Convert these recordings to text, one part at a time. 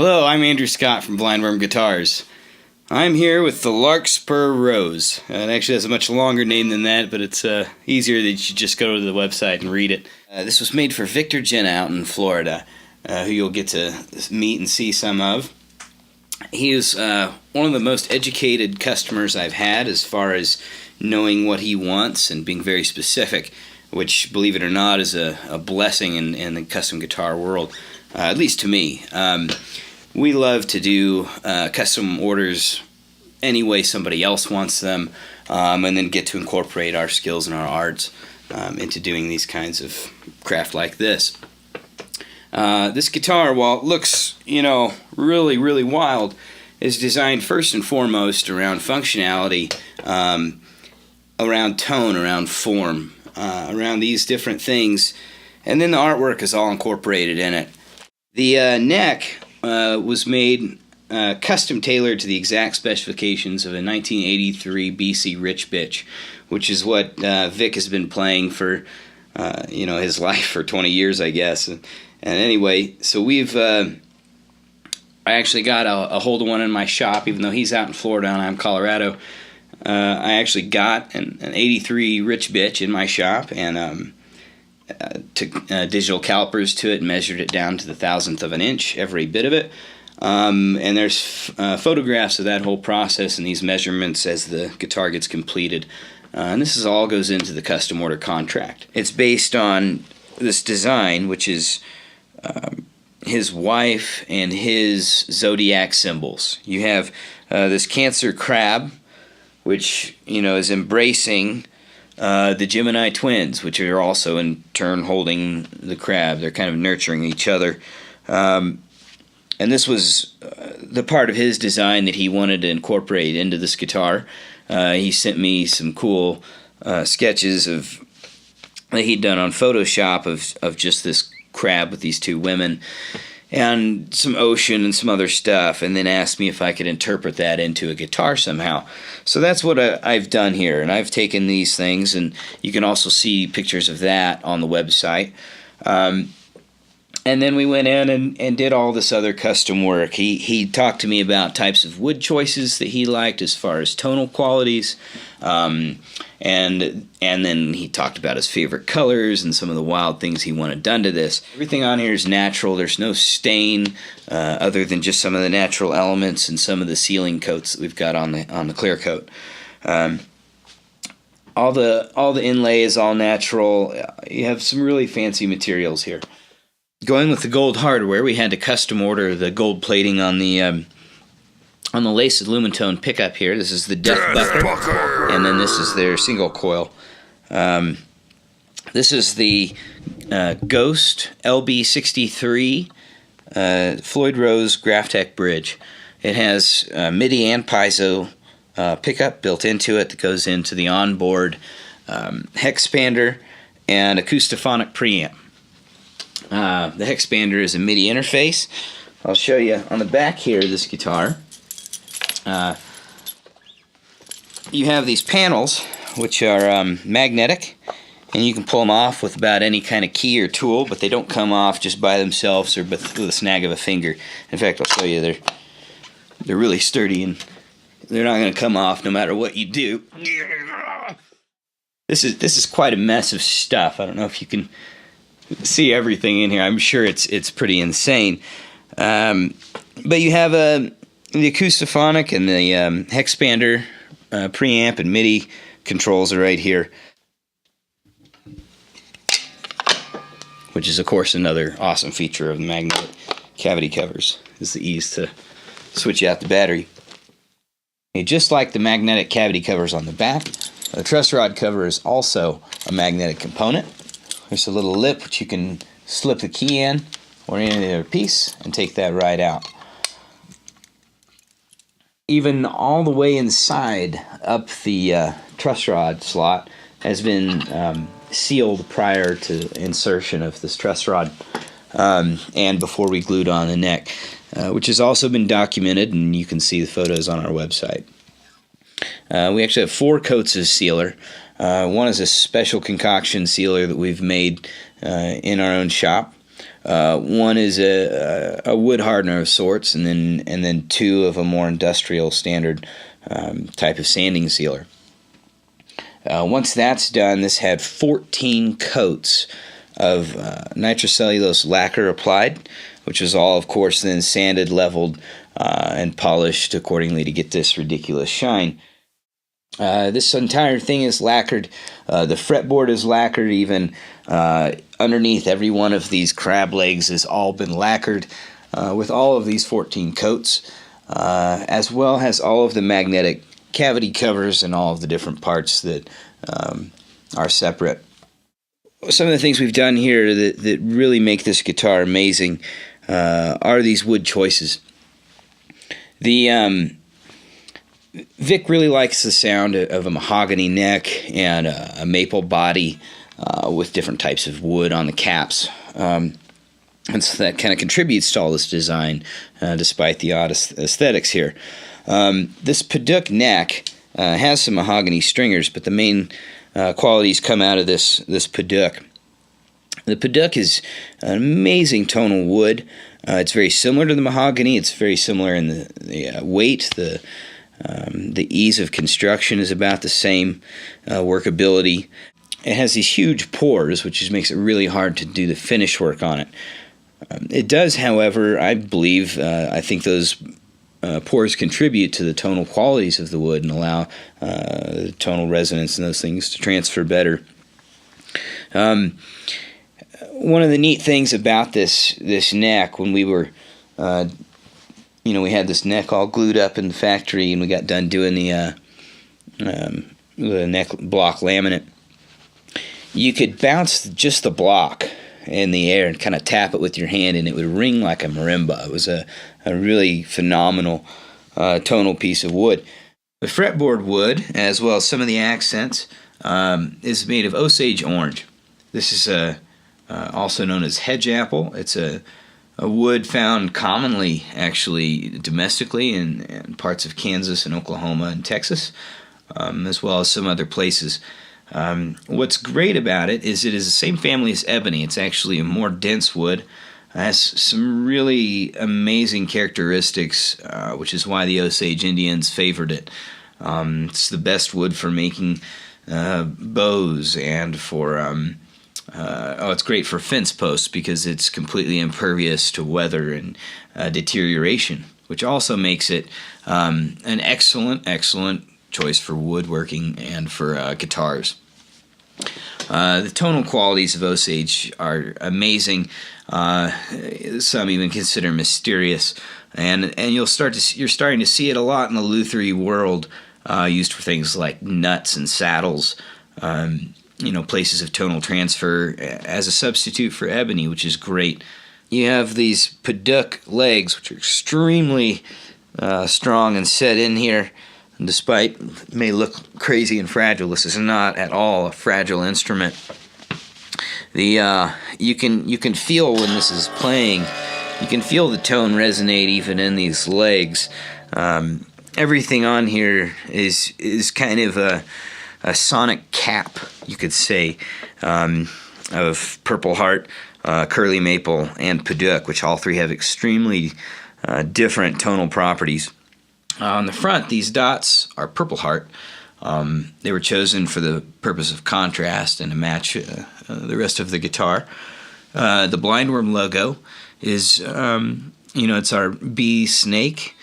Hello, I'm Andrew Scott from Blindworm Guitars. I'm here with the Larkspur Rose. It actually has a much longer name than that, but it's easier that you just go to the website and read it. This was made for Victor Jenna out in Florida, who you'll get to meet and see some of. He is one of the most educated customers I've had as far as knowing what he wants and being very specific, which, believe it or not, is a blessing in the custom guitar world, at least to me. We love to do custom orders any way somebody else wants them, and then get to incorporate our skills and our arts into doing these kinds of craft like this. This guitar, while it looks, really, really wild, is designed first and foremost around functionality, around tone, around form, around these different things, and then the artwork is all incorporated in it. The neck was made custom tailored to the exact specifications of a 1983 BC Rich Bitch, which is what Vic has been playing for his life for 20 years, I guess. And anyway, so I actually got a hold of one in my shop, even though he's out in Florida and I'm in Colorado. I actually got an 83 Rich Bitch in my shop and took digital calipers to it and measured it down to the thousandth of an inch, every bit of it. And there's photographs of that whole process and these measurements as the guitar gets completed. And this all goes into the custom order contract. It's based on this design, which is his wife and his zodiac symbols. You have this Cancer crab, which is embracing the Gemini twins, which are also in turn holding the crab. They're kind of nurturing each other. And this was the part of his design that he wanted to incorporate into this guitar. He sent me some cool sketches that he'd done on Photoshop of just this crab with these two women and some ocean and some other stuff, and then asked me if I could interpret that into a guitar somehow. So that's what I've done here, and I've taken these things, and you can also see pictures of that on the website. And then we went in and did all this other custom work. He talked to me about types of wood choices that he liked as far as tonal qualities, and then he talked about his favorite colors and some of the wild things he wanted done to this. Everything on here is natural. There's no stain other than just some of the natural elements and some of the sealing coats that we've got on the clear coat. All the inlay is all natural. You have some really fancy materials here. Going with the gold hardware, we had to custom order the gold plating on the laced Lumentone pickup here. This is the Death Bucker, and then this is their single coil. This is the Ghost LB63 Floyd Rose Graphtec bridge. It has MIDI and piezo pickup built into it that goes into the onboard Hexpander and Acoustophonic preamp. The Hexpander is a MIDI interface. I'll show you on the back here of this guitar. You have these panels, which are magnetic, and you can pull them off with about any kind of key or tool, but they don't come off just by themselves or with the snag of a finger. In fact, I'll show you, they're really sturdy, and they're not going to come off no matter what you do. This is quite a mess of stuff. I don't know if you can see everything in here. I'm sure it's pretty insane. But you have the Acoustophonic and the Hexpander preamp and MIDI controls are right here, which is of course another awesome feature of the magnetic cavity covers, is the ease to switch out the battery. Okay, just like the magnetic cavity covers on the back, the truss rod cover is also a magnetic component. There's a little lip which you can slip the key in or any other piece and take that right out. Even all the way inside up the truss rod slot has been sealed prior to insertion of this truss rod and before we glued on the neck, which has also been documented, and you can see the photos on our website. We actually have 4 coats of sealer. One is a special concoction sealer that we've made in our own shop. One is a wood hardener of sorts, and then two of a more industrial standard type of sanding sealer. Once that's done, this had 14 coats of nitrocellulose lacquer applied, which was all, of course, then sanded, leveled, and polished accordingly to get this ridiculous shine. This entire thing is lacquered. The fretboard is lacquered. Even underneath every one of these crab legs has all been lacquered with all of these 14 coats, as well as all of the magnetic cavity covers and all of the different parts that are separate. Some of the things we've done here that really make this guitar amazing are these wood choices. Vic really likes the sound of a mahogany neck and a maple body with different types of wood on the caps. And so that kind of contributes to all this design, despite the odd aesthetics here. This Padauk neck has some mahogany stringers, but the main qualities come out of this Padauk. The Padauk is an amazing tonal wood. It's very similar to the mahogany. It's very similar in the weight. The ease of construction is about the same. Workability. It has these huge pores, which makes it really hard to do the finish work on it. It does, however, I believe, I think those pores contribute to the tonal qualities of the wood and allow the tonal resonance and those things to transfer better. One of the neat things about this neck, when we were, we had this neck all glued up in the factory, and we got done doing the neck block laminate, you could bounce just the block in the air and kind of tap it with your hand, and it would ring like a marimba. It was a really phenomenal tonal piece of wood. The fretboard wood, as well as some of the accents, is made of Osage orange. This is also known as hedge apple. It's a wood found commonly, actually, domestically in parts of Kansas and Oklahoma and Texas, as well as some other places. What's great about it is the same family as ebony. It's actually a more dense wood. It has some really amazing characteristics, which is why the Osage Indians favored it. It's the best wood for making bows and for... it's great for fence posts because it's completely impervious to weather and deterioration, which also makes it an excellent choice for woodworking and for guitars. The tonal qualities of Osage are amazing. Some even consider mysterious, and you're starting to see it a lot in the lutherie world, used for things like nuts and saddles. Places of tonal transfer as a substitute for ebony, which is great. You have these Padauk legs, which are extremely strong and set in here. And despite it may look crazy and fragile, this is not at all a fragile instrument. You can feel when this is playing. You can feel the tone resonate even in these legs. Everything on here is kind of a sonic cap, you could say, of Purple Heart, Curly Maple, and Padauk, which all three have extremely different tonal properties. On the front, these dots are Purple Heart. They were chosen for the purpose of contrast and to match the rest of the guitar. The Blindworm logo is, it's our bee snake.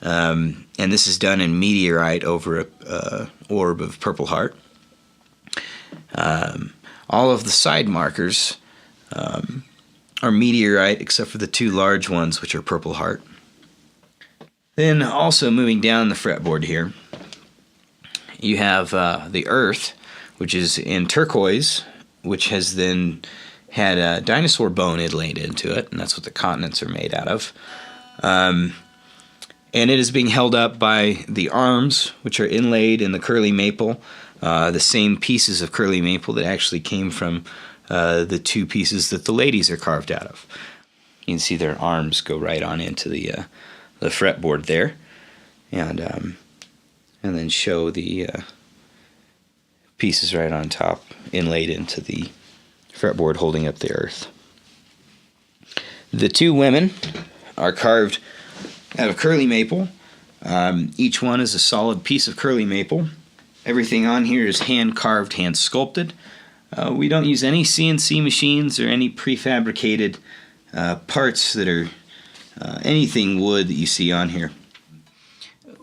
And this is done in meteorite over a orb of Purple Heart. All of the side markers are meteorite except for the two large ones, which are Purple Heart. Then also moving down the fretboard here, you have the earth, which is in turquoise, which has then had a dinosaur bone inlaid into it, and that's what the continents are made out of. And it is being held up by the arms, which are inlaid in the curly maple, the same pieces of curly maple that actually came from the two pieces that the ladies are carved out of. You can see their arms go right on into the fretboard there, and then show the pieces right on top inlaid into the fretboard holding up the earth. The two women are carved out of curly maple. Each one is a solid piece of curly maple. Everything on here is hand carved, hand sculpted. We don't use any CNC machines or any prefabricated parts that are anything wood that you see on here.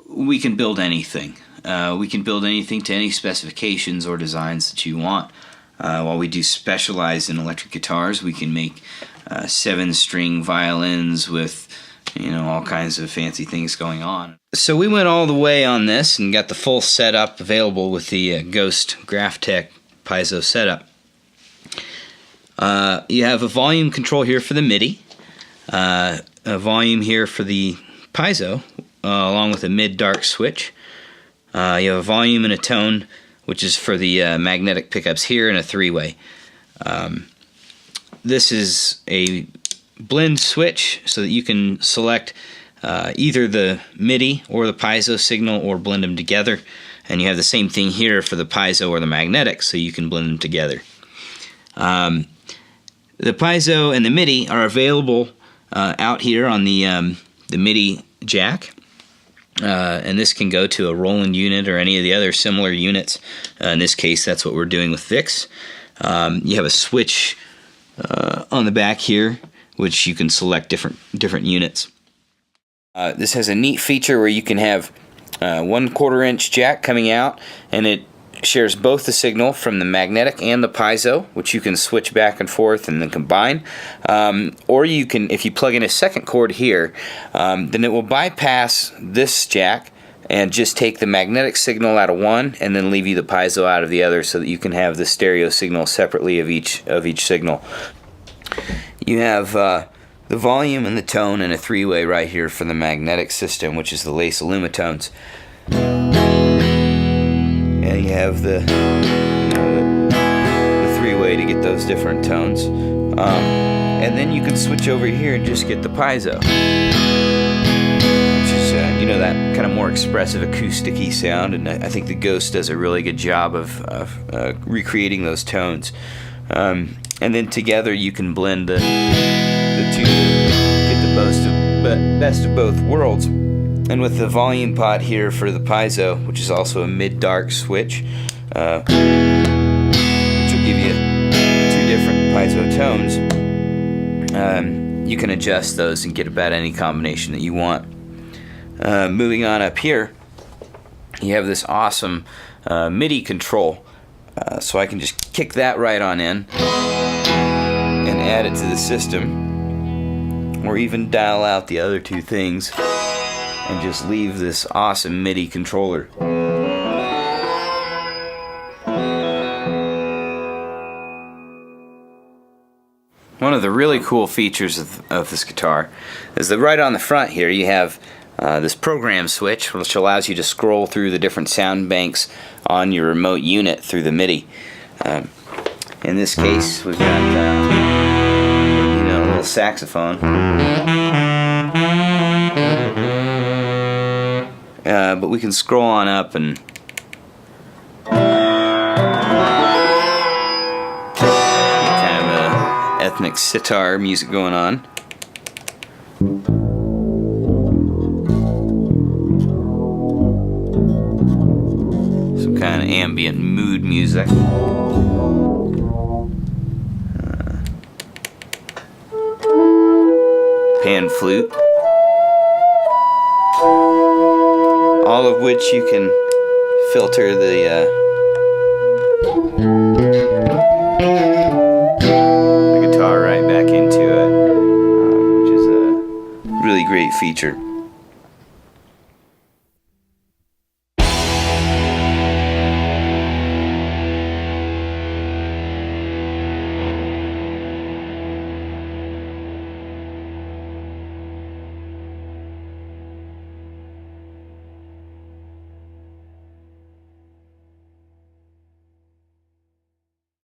We can build anything. We can build anything to any specifications or designs that you want. While we do specialize in electric guitars, we can make 7-string violins with, you know, all kinds of fancy things going on. So we went all the way on this and got the full setup available with the Ghost Graphtec piezo setup. You have a volume control here for the MIDI, a volume here for the piezo, along with a mid-dark switch. You have a volume and a tone, which is for the magnetic pickups here, and a 3-way. This is a blend switch so that you can select either the MIDI or the piezo signal or blend them together. And you have the same thing here for the piezo or the magnetic, so you can blend them together. The piezo and the MIDI are available out here on the MIDI jack. And this can go to a Roland unit or any of the other similar units. In this case, that's what we're doing with Vix. You have a switch on the back here, which you can select different units. This has a neat feature where you can have 1/4 inch jack coming out, and it shares both the signal from the magnetic and the piezo, which you can switch back and forth and then combine. Or you can, if you plug in a second cord here, then it will bypass this jack and just take the magnetic signal out of one and then leave you the piezo out of the other, so that you can have the stereo signal separately of each signal. You have the volume and the tone and a 3-way right here for the magnetic system, which is the Lace Illumitones. And you have the 3-way to get those different tones. And then you can switch over here and just get the piezo, which is you know, that kind of more expressive acoustic-y sound, and I think the Ghost does a really good job of recreating those tones. And then together you can blend the two to get the best of both worlds. And with the volume pot here for the piezo, which is also a mid-dark switch, which will give you 2 different piezo tones, you can adjust those and get about any combination that you want. Moving on up here, you have this awesome MIDI control. So I can just kick that right on in and add it to the system, or even dial out the other 2 things and just leave this awesome MIDI controller. One of the really cool features of this guitar is that right on the front here you have this program switch, which allows you to scroll through the different sound banks on your remote unit through the MIDI. In this case, we've got you know, a little saxophone. But we can scroll on up and kind of a ethnic sitar music going on. Some kind of ambient mood music. Pan flute. All of which you can filter the guitar right back into it, which is a really great feature.